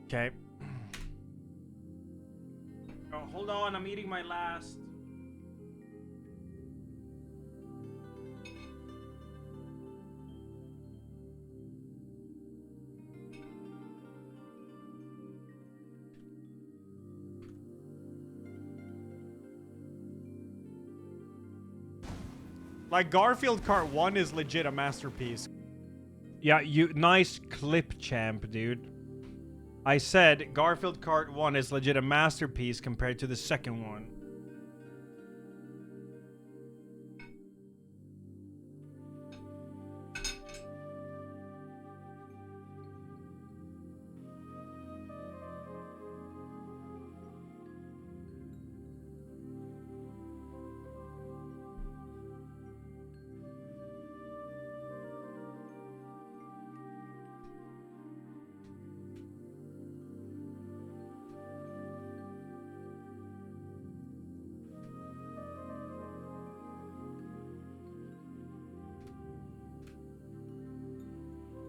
Okay. Oh, hold on, I'm eating my last. Like, Garfield Kart 1 is legit a masterpiece. Yeah, nice clip, champ, dude. I said Garfield Kart 1 is legit a masterpiece compared to the second one.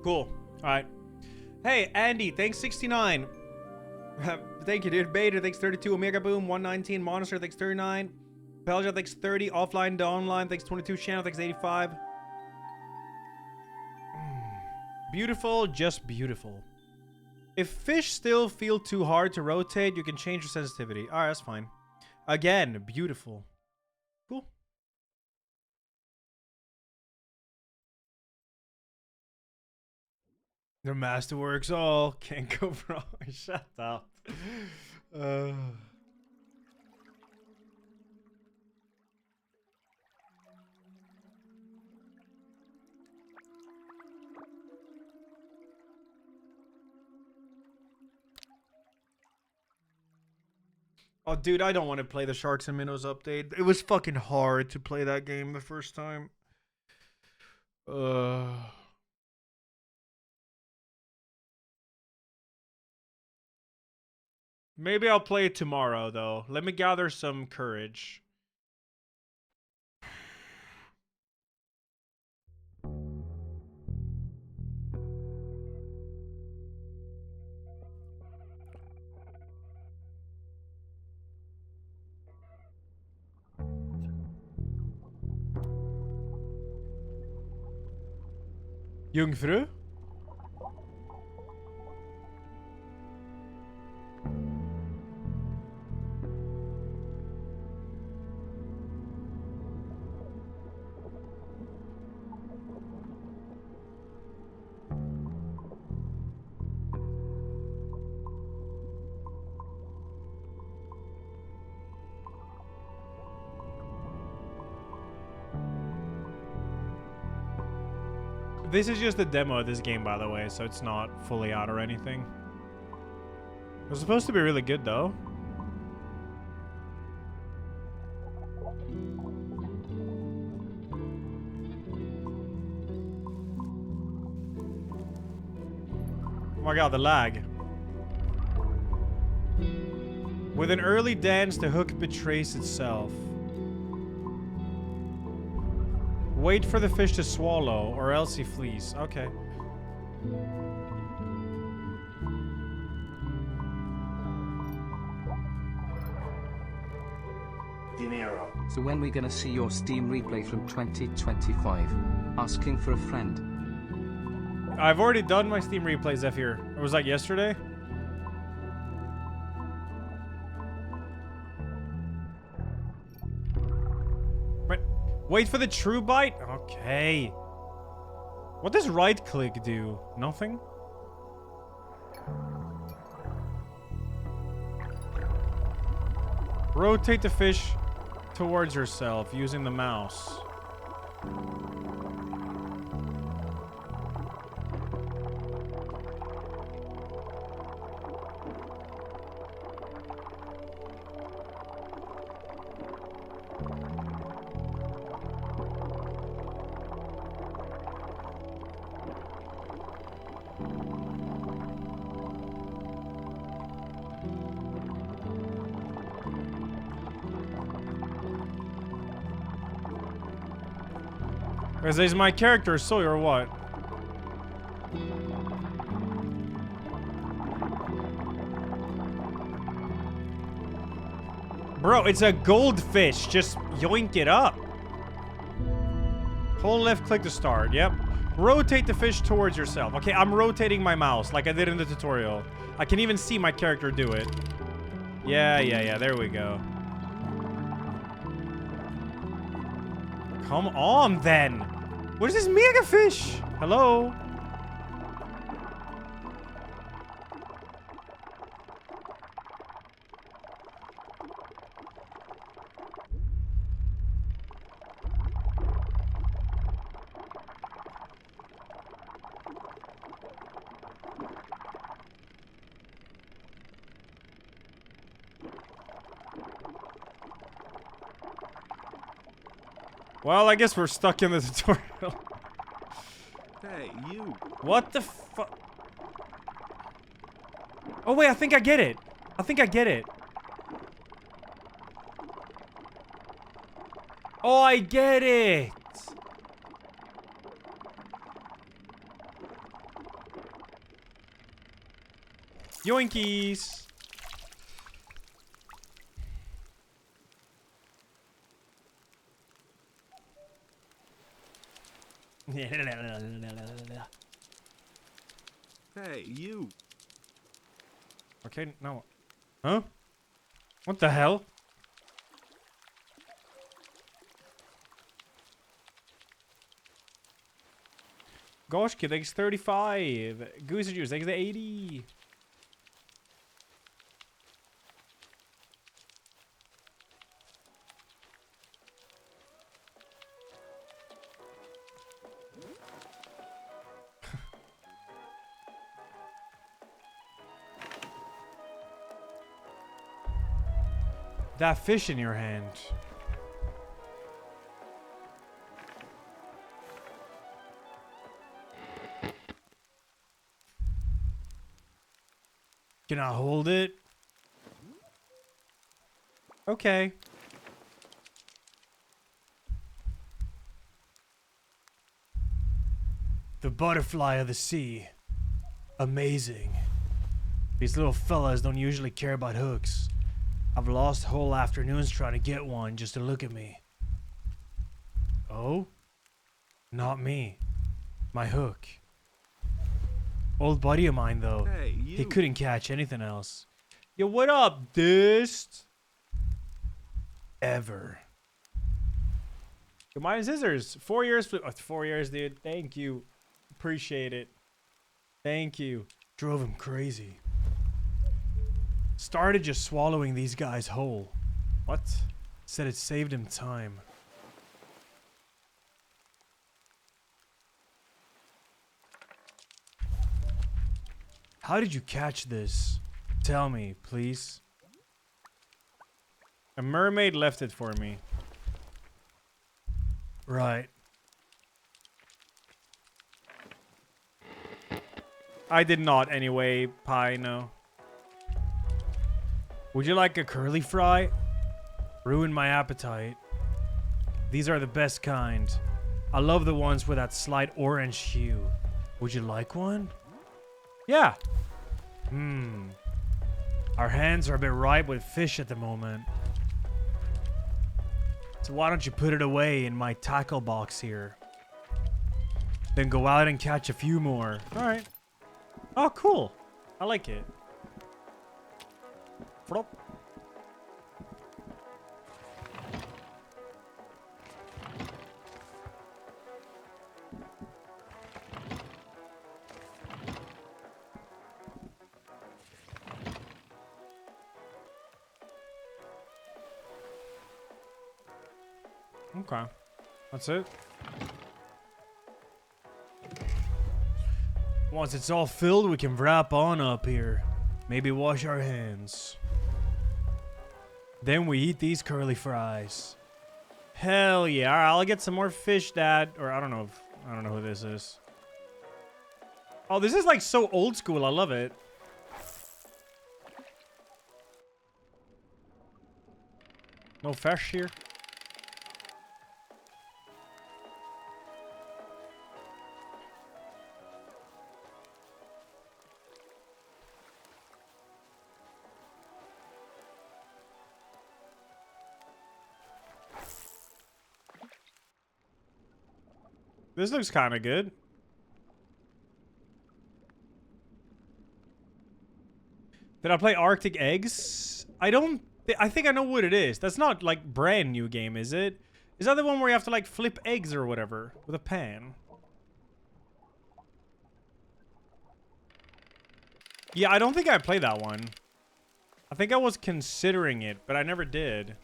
Cool. Alright. Hey, Andy, thanks 69. Thank you, dude. Bader, thanks 32. Omega Boom, 119. Monster, thanks 39. Pelja, thanks 30. Offline to online, thanks 22. Channel, thanks 85. Beautiful, just beautiful. If fish still feel too hard to rotate, you can change your sensitivity. Alright, that's fine. Again, beautiful. Cool. The masterworks all can't go wrong. Shut up. Oh, dude, I don't want to play the Sharks and Minnows update. It was fucking hard to play that game the first time. Maybe I'll play it tomorrow, though. Let me gather some courage. Jungfru? This is just a demo of this game, by the way, so it's not fully out or anything. It was supposed to be really good, though. Oh my god, the lag. With an early dance, the hook betrays itself. Wait for the fish to swallow, or else he flees. Okay. Dinero. So when we gonna see your Steam replay from 2025? Asking for a friend. I've already done my Steam replay, Zephyr. It was like yesterday. Wait for the true bite? Okay. What does right click do? Nothing? Rotate the fish towards yourself using the mouse. Is my character soy or what? Bro, it's a goldfish. Just yoink it up. Hold left click to start. Yep. Rotate the fish towards yourself. Okay, I'm rotating my mouse like I did in the tutorial. I can even see my character do it. Yeah. There we go. Come on, then. What is this mega fish? Hello? Well, I guess we're stuck in the tutorial. Hey, you. What the fuck? Oh, wait, I think I get it. I think I get it. Oh, I get it. Yoinkies. Hey, you. Okay, no. Huh? What the hell? Gosh, kid, thanks 35. Goose Juice, thanks 80. That fish in your hand. Can I hold it? Okay. The butterfly of the sea. Amazing. These little fellas don't usually care about hooks. I've lost whole afternoons trying to get one just to look at me. Oh? Not me. My hook. Old buddy of mine, though. Hey, you. He couldn't catch anything else. Yo, what up, dist? Ever. Yo, mine scissors. 4 years. 4 years, dude. Thank you. Appreciate it. Thank you. Drove him crazy. Started just swallowing these guys whole. What? Said it saved him time. How did you catch this? Tell me, please. A mermaid left it for me. Right. I did not anyway, Pie, no. Would you like a curly fry? Ruined my appetite. These are the best kind. I love the ones with that slight orange hue. Would you like one? Yeah. Our hands are a bit ripe with fish at the moment. So why don't you put it away in my tackle box here? Then go out and catch a few more. Alright. Oh, cool. I like it. Flop. Okay. That's it. Once it's all filled, we can wrap on up here. Maybe wash our hands. Then we eat these curly fries. Hell yeah. Alright, I'll get some more fish, Dad. Or I don't know who this is. Oh, this is like so old school. I love it. No fish here. This looks kind of good. Did I play Arctic Eggs? I don't... I think I know what it is. That's not, like, brand new game, is it? Is that the one where you have to, like, flip eggs or whatever with a pan? Yeah, I don't think I played that one. I think I was considering it, but I never did.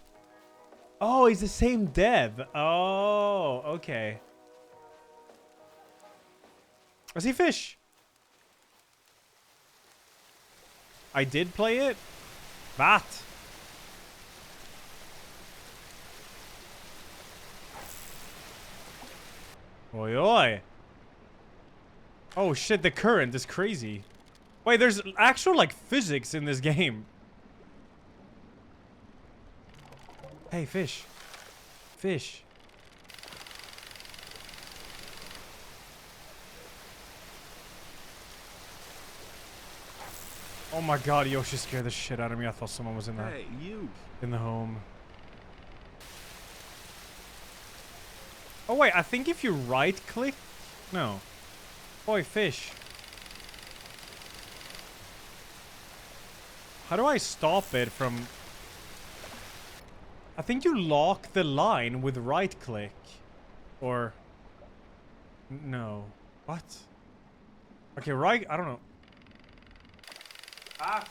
Oh, he's the same dev. Oh, okay. I see fish. I did play it. That. Oi, oi. Oh shit, the current is crazy. Wait, there's actual, like, physics in this game. Hey, fish. Fish. Oh my god, Yoshi scared the shit out of me. I thought someone was in the Hey, you. in the home. Oh wait, I think if you right click, no. Boy, fish. How do I stop it from? I think you lock the line with right click, or no. What? Okay, right. I don't know. Ah.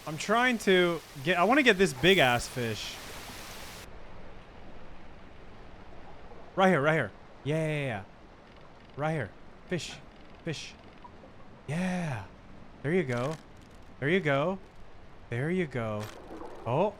I'm trying to get. I want to get this big ass fish. Right here, right here. Yeah, yeah, yeah. Right here. Fish. Fish. Yeah. There you go. There you go. There you go. Oh.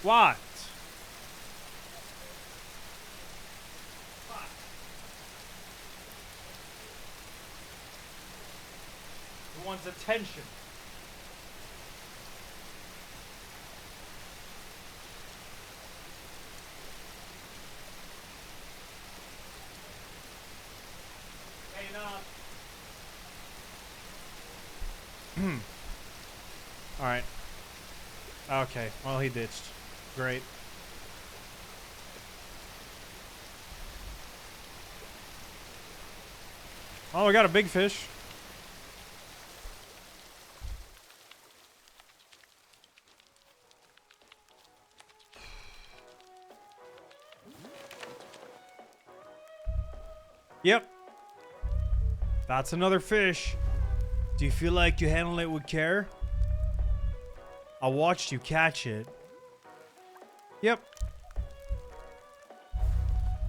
What? Who wants attention? Hey, no. All right. Okay. Well, he ditched. Great. Oh, we got a big fish. Yep. That's another fish. Do you feel like you handle it with care? I watched you catch it. Yep.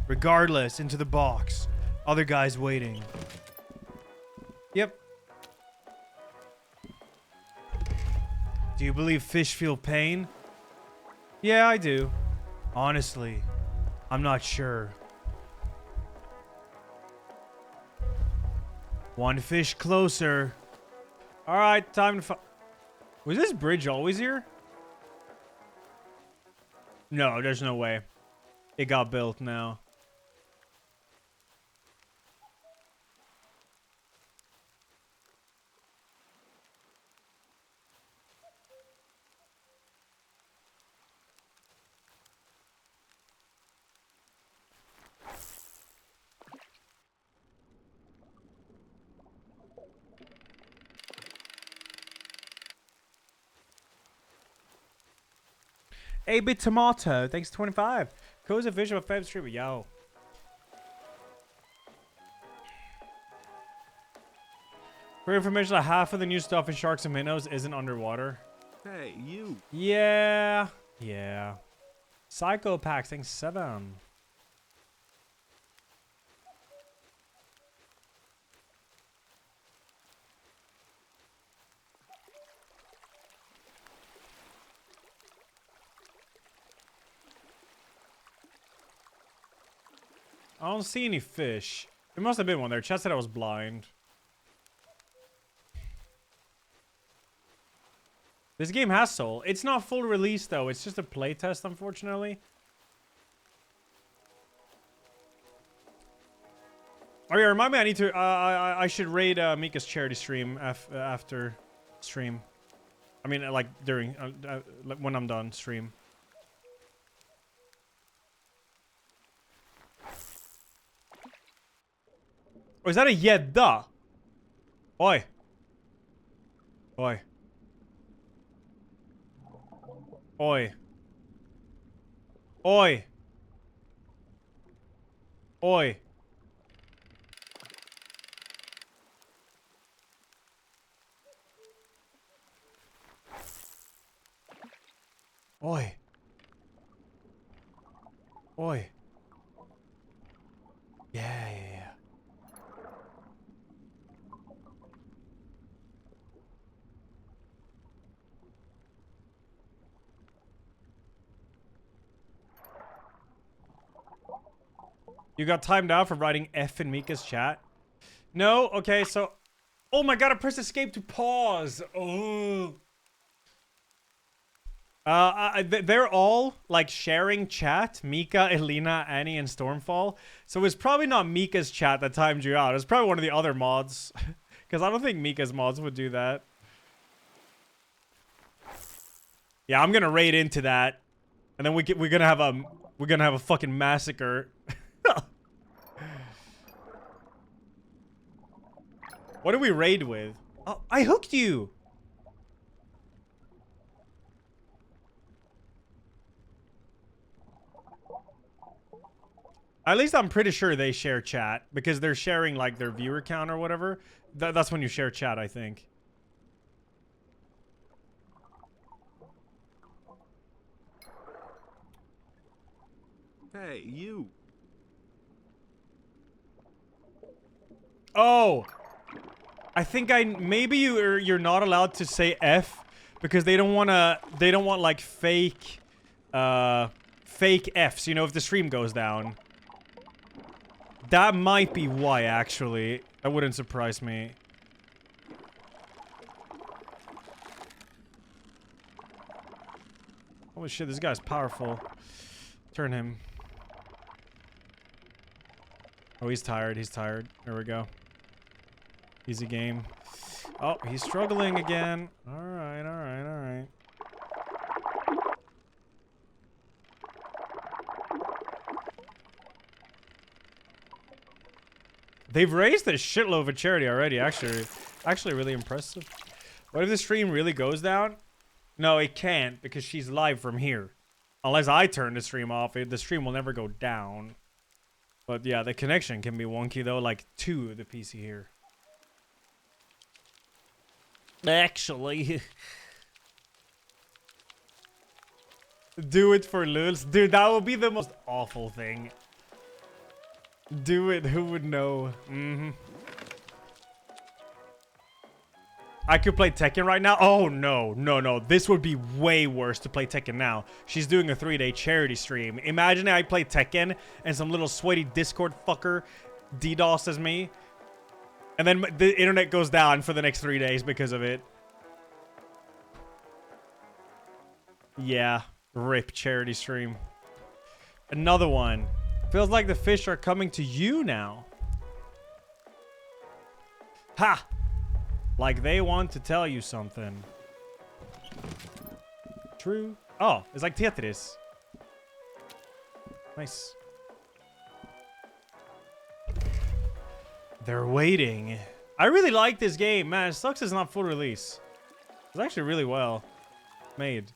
Regardless, into the box. Other guys waiting. Yep. Do you believe fish feel pain? Yeah, I do. Honestly, I'm not sure. One fish closer. All right, time to Was this bridge always here? No, there's no way. It got built now. A bit tomato, thanks 25. Co's a visual favorite streamer, yo. For information, half of the new stuff in Sharks and Minnows isn't underwater. Hey, you. Yeah. Yeah. Psycho Pack, thanks 7. I don't see any fish. There must have been one there. Chat said I was blind. This game has soul. It's not full release though. It's just a playtest, unfortunately. Oh yeah, remind me. I need to. I should raid Mika's charity stream after stream. I mean, like during like when I'm done stream. Oh, is that a gädda? Oi. Oi. Oi. Oi. Oi. Oi. Oi. Yeah. You got timed out for writing F in Mika's chat? No? Okay, so... Oh my god, I pressed escape to pause. Oh. They're all, like, sharing chat. Mika, Elena, Annie, and Stormfall. So it's probably not Mika's chat that timed you out. It's probably one of the other mods. Because I don't think Mika's mods would do that. Yeah, I'm gonna raid into that. And then we're gonna have a fucking massacre. What do we raid with? Oh, I hooked you! At least I'm pretty sure they share chat. Because they're sharing, like, their viewer count or whatever. That's when you share chat, I think. Hey, you. Oh! I think maybe you're not allowed to say F because they don't want like fake Fs, you know, if the stream goes down. That might be why, actually. That wouldn't surprise me. Holy shit, this guy's powerful. Turn him. Oh, he's tired. He's tired. There we go. Easy game. Oh, he's struggling again. Alright, alright, alright. They've raised a shitload of charity already, actually. Actually really impressive. What if the stream really goes down? No, it can't, because she's live from here. Unless I turn the stream off, the stream will never go down. But yeah, the connection can be wonky though, like to the PC here. Actually. Do it for lulz. Dude, that would be the most awful thing. Do it, who would know? Mm-hmm. I could play Tekken right now? Oh, no, no, no. This would be way worse to play Tekken now. She's doing a 3-day charity stream. Imagine I play Tekken and some little sweaty Discord fucker DDoSes me. And then the internet goes down for the next 3 days because of it. Yeah. RIP charity stream. Another one. Feels like the fish are coming to you now. Ha! Like they want to tell you something. True. Oh, it's like Tetris. Nice. They're waiting. I really like this game, man. It sucks it's not full release. It's actually really well made.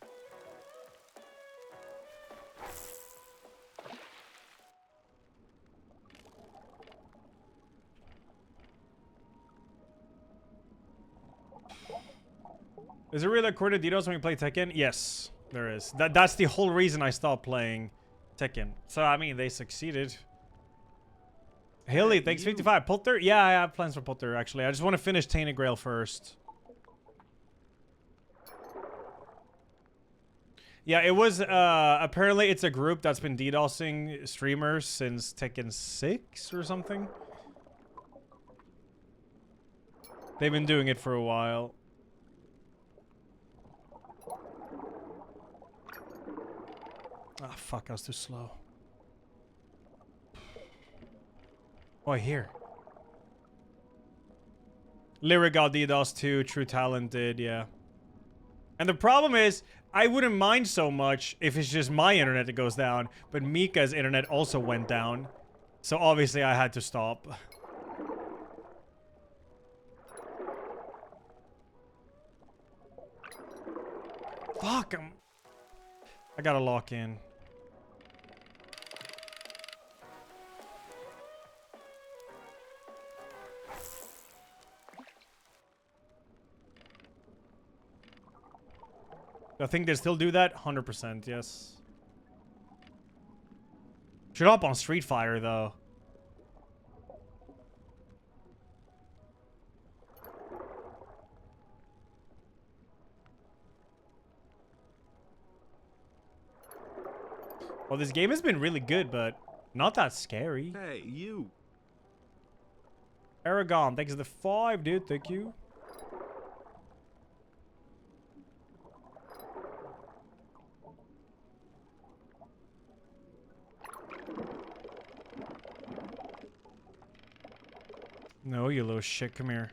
Is there really a core to DDoS when we play Tekken? Yes, there is. That's the whole reason I stopped playing Tekken. So, I mean, they succeeded. Haley, thanks 55. Potter? Yeah, I have plans for Potter, actually. I just want to finish Tainted Grail first. Yeah, it was, apparently it's a group that's been DDoSing streamers since Tekken 6 or something. They've been doing it for a while. Ah, fuck, I was too slow. Oh, here. Lyric got DDoS too, True Talent did, yeah. And the problem is, I wouldn't mind so much if it's just my internet that goes down, but Mika's internet also went down. So obviously I had to stop. Fuck, I gotta lock in. I think they still do that? 100%, yes. Should hop on Street Fighter, though. Well, this game has been really good, but not that scary. Hey, you. Aragon, thanks for the 5, dude. Thank you. No, you little shit. Come here.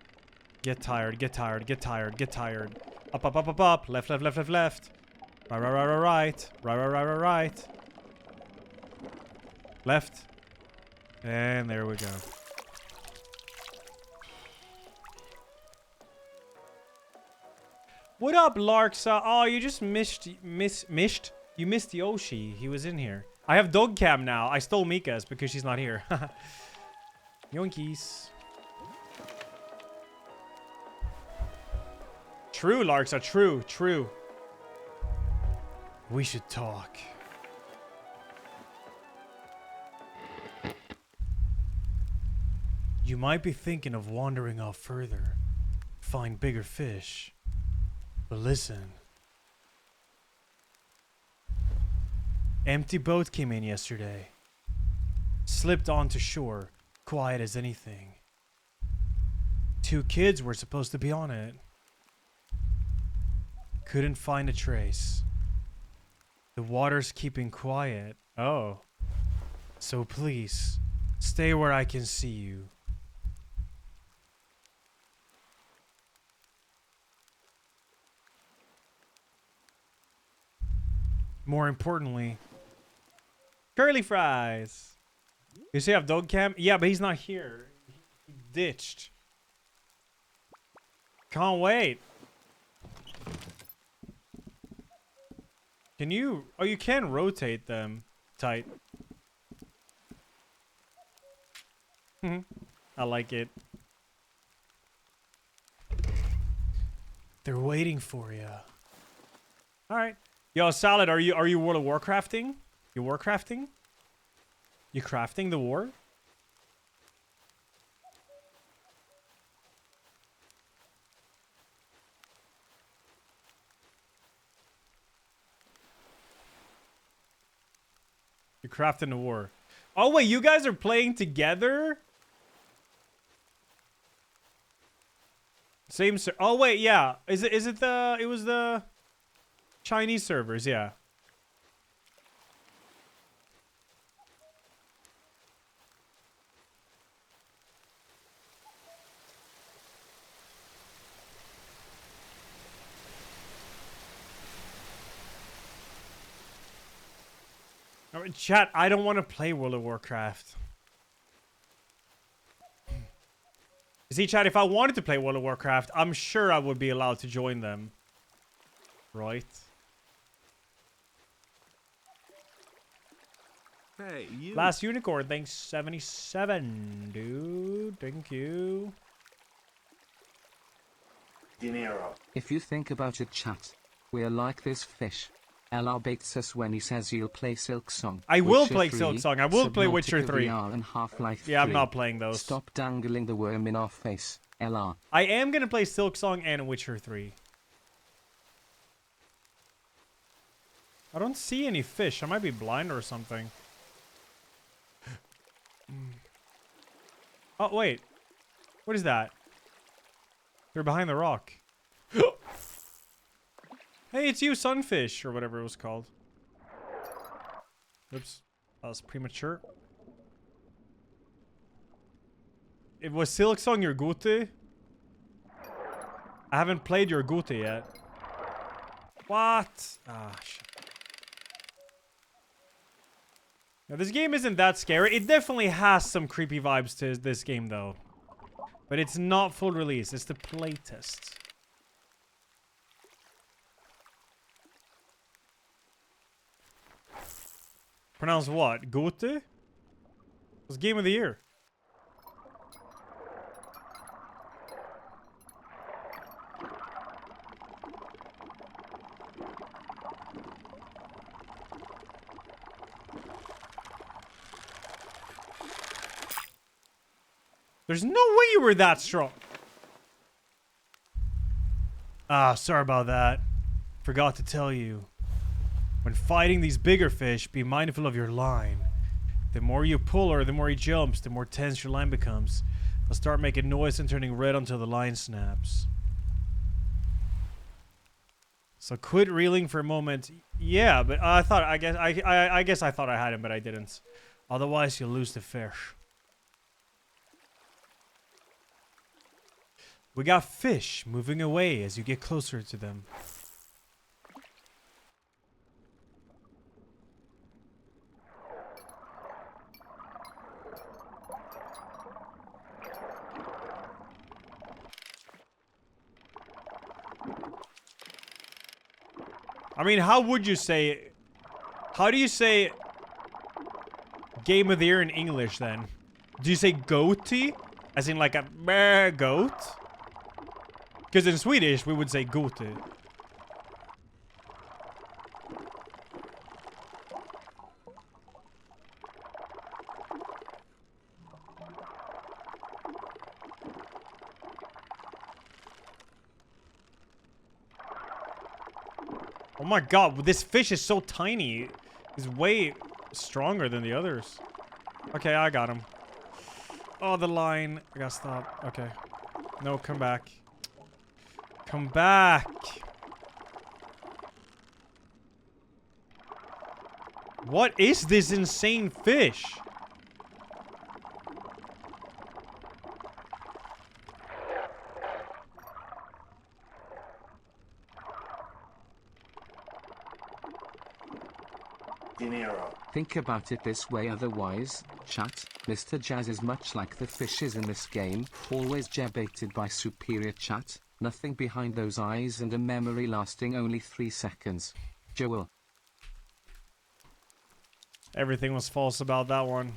Get tired. Get tired. Get tired. Get tired. Up, up, up, up, up. Left, left, left, left, left. Right, right, right, right, right. Right, right, right, right, right. Left. And there we go. What up, Larksa? Oh, you just missed. You missed Yoshi. He was in here. I have dog cam now. I stole Mika's because she's not here. Yoinkies. True, Larksa. True, true. We should talk. You might be thinking of wandering off further. Find bigger fish. But listen. Empty boat came in yesterday. Slipped onto shore, quiet as anything. 2 kids were supposed to be on it. Couldn't find a trace. The water's keeping quiet. Oh. So please, stay where I can see you. More importantly, curly fries. You see I have dog cam? Yeah, but he's not here. He ditched. Can't wait. Can you... Oh, you can rotate them tight. I like it. They're waiting for you. All right. Yo, Salad, are you World of Warcrafting? You Warcrafting? You crafting the war? You're crafting the war. Oh wait, you guys are playing together? Same ser- Oh wait, yeah. Is it the... It was the Chinese servers, yeah. Alright, chat, I don't want to play World of Warcraft. See, chat, if I wanted to play World of Warcraft, I'm sure I would be allowed to join them. Right? Hey, you. Last Unicorn, thanks 77, dude. Thank you. Dinero. If you think about it, chat, we're like this fish. LR baits us when he says he'll play Silk Song. I will Witcher play 3, Silk Song. I will play Witcher Subnautica 3. VR and Half-Life Yeah, I'm 3. not playing those. Stop dangling the worm in our face, LR. I am gonna play Silk Song and Witcher 3. I don't see any fish. I might be blind or something. Oh, wait. What is that? They're behind the rock. Hey, it's you, sunfish, or whatever it was called. Oops. That was premature. It was Silksong your Gute? I haven't played your Gute yet. What? Ah, shit. Now, this game isn't that scary. It definitely has some creepy vibes to this game, though. But it's not full release. It's the playtest. Pronounced what? Gute? It's game of the year. There's no way you were that strong. Ah, sorry about that. Forgot to tell you. When fighting these bigger fish, be mindful of your line. The more you pull her, the more he jumps, the more tense your line becomes. They'll start making noise and turning red until the line snaps. So quit reeling for a moment. Yeah, but I guess I thought I had him, but I didn't. Otherwise, you'll lose the fish. We got fish moving away as you get closer to them. I mean, how would you say... How do you say... Game of the year in English, then? Do you say goatee? As in like a meh goat? Because in Swedish, we would say gote. Oh my god, this fish is so tiny. He's way stronger than the others. Okay, I got him. Oh, the line. I gotta stop. Okay. No, come back. Come back. What is this insane fish? Think about it this way otherwise, chat, Mr. Jazz is much like the fishes in this game, always jebaited by superior chat, nothing behind those eyes and a memory lasting only 3 seconds. Joel. Everything was false about that one.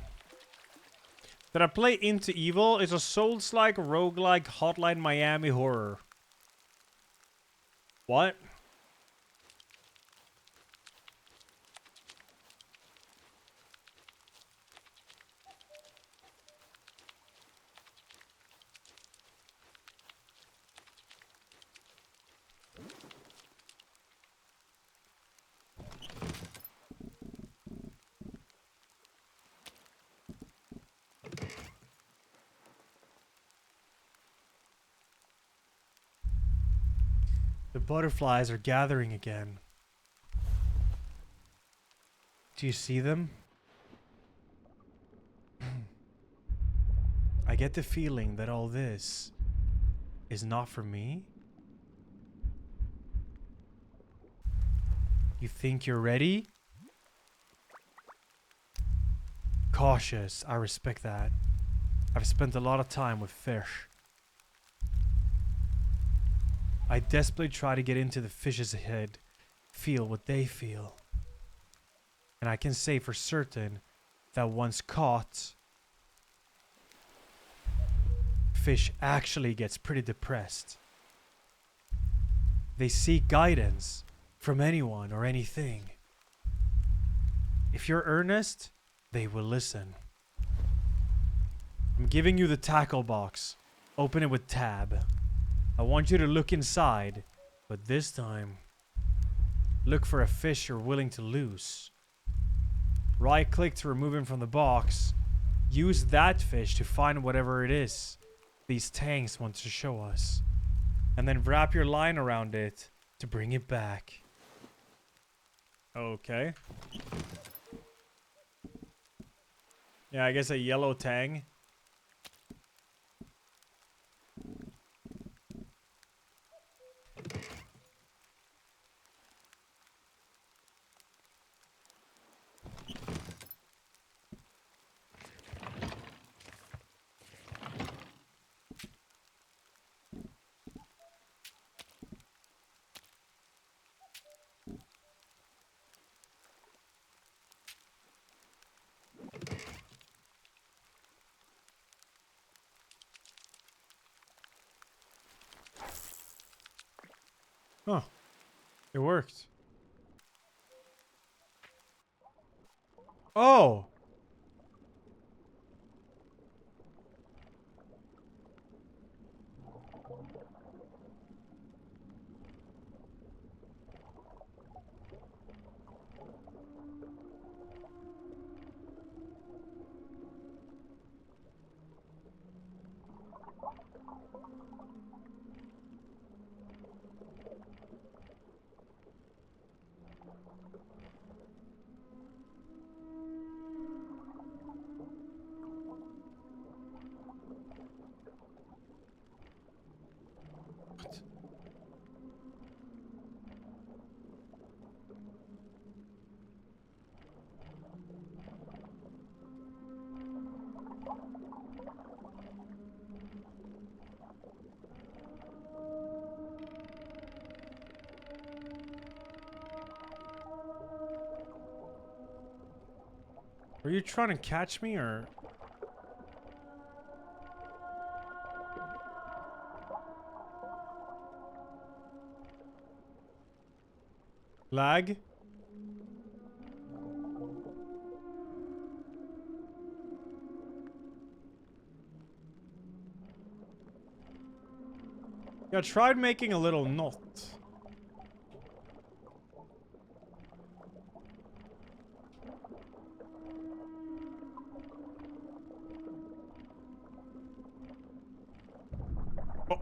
Did I play Into Evil? It's a Souls-like, roguelike, Hotline Miami horror. What? The butterflies are gathering again. Do you see them? I get the feeling that all this is not for me. You think you're ready? Cautious, I respect that. I've spent a lot of time with fish. I desperately try to get into the fish's head, feel what they feel. And I can say for certain that once caught, fish actually gets pretty depressed. They seek guidance from anyone or anything. If you're earnest, they will listen. I'm giving you the tackle box. Open it with tab. I want you to look inside, but this time, Look for a fish you're willing to lose. Right click to remove him from the box. Use that fish to find whatever it is these tanks want to show us. And then wrap your line around it to bring it back. Okay. Yeah, I guess a yellow tang. Huh. It worked. Oh! Were you trying to catch me or? Lag? Yeah, I tried making a little knot. Oh.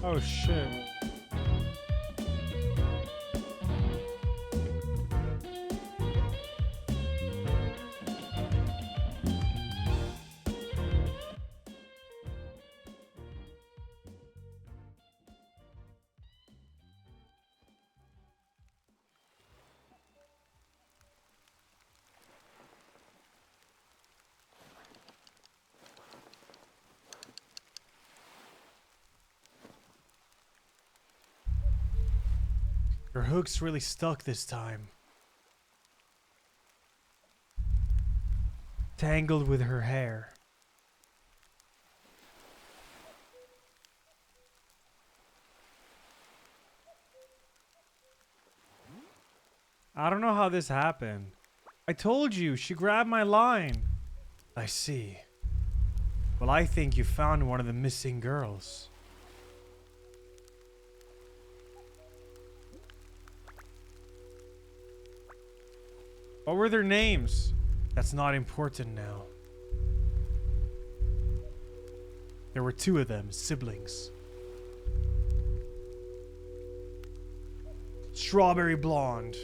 Oh shit. Your hook's really stuck this time. Tangled with her hair. I don't know how this happened. I told you, she grabbed my line. I see. Well, I think you found one of the missing girls. What were their names? That's not important now. There were two of them, siblings. Strawberry blonde.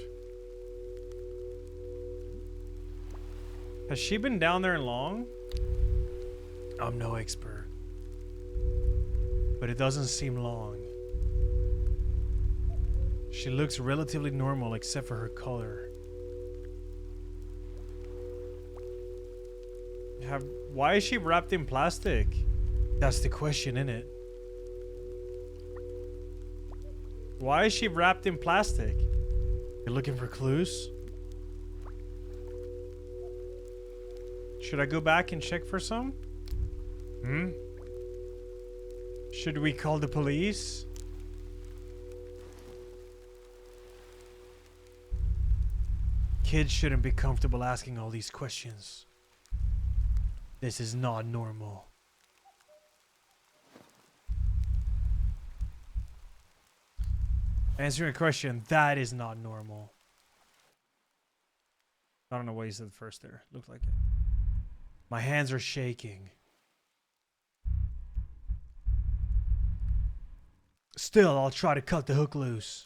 Has she been down there long? I'm no expert. But it doesn't seem long. She looks relatively normal except for her color. Why is she wrapped in plastic? That's the question, innit? Why is she wrapped in plastic? You're looking for clues? Should I go back and check for some? Should we call the police? Kids shouldn't be comfortable asking all these questions. This is not normal. Answering a question, that is not normal. I don't know what you said first there. Looked like it. My hands are shaking. Still, I'll try to cut the hook loose.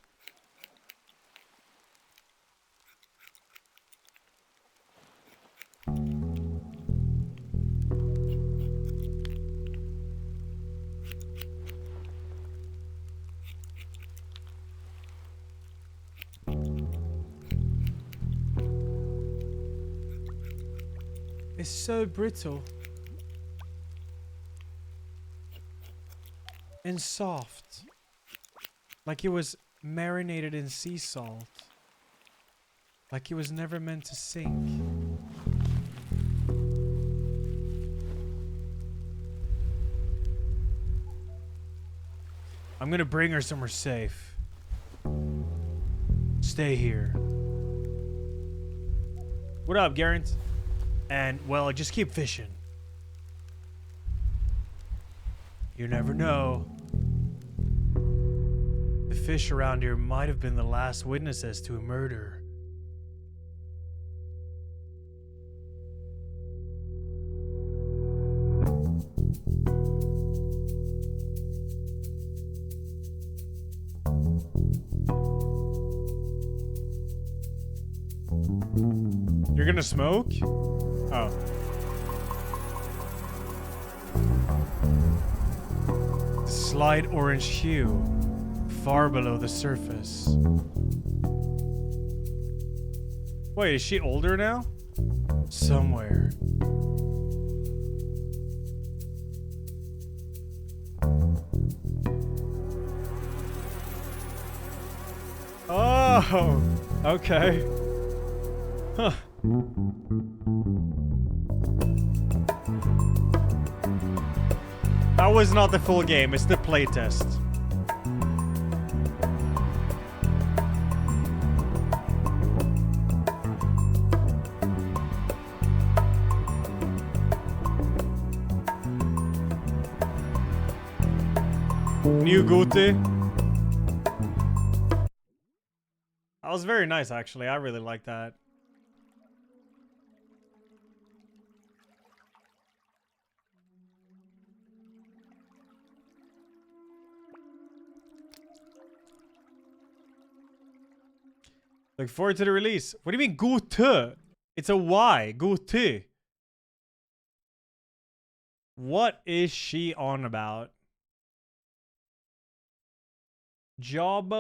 It's so brittle and soft, like it was marinated in sea salt, like it was never meant to sink. I'm gonna bring her somewhere safe. Stay here. What up, Garant? And, well, just keep fishing. You never know. The fish around here might have been the last witnesses to a murder. You're gonna smoke? Oh. Slight orange hue, far below the surface. Wait, is she older now? Somewhere. Oh, okay. Huh. That was not the full game, it's the playtest. New Guti. That was very nice, actually. I really like that. Look forward to the release. What do you mean, gute? It's a Y. Gute. What is she on about? Jawbone.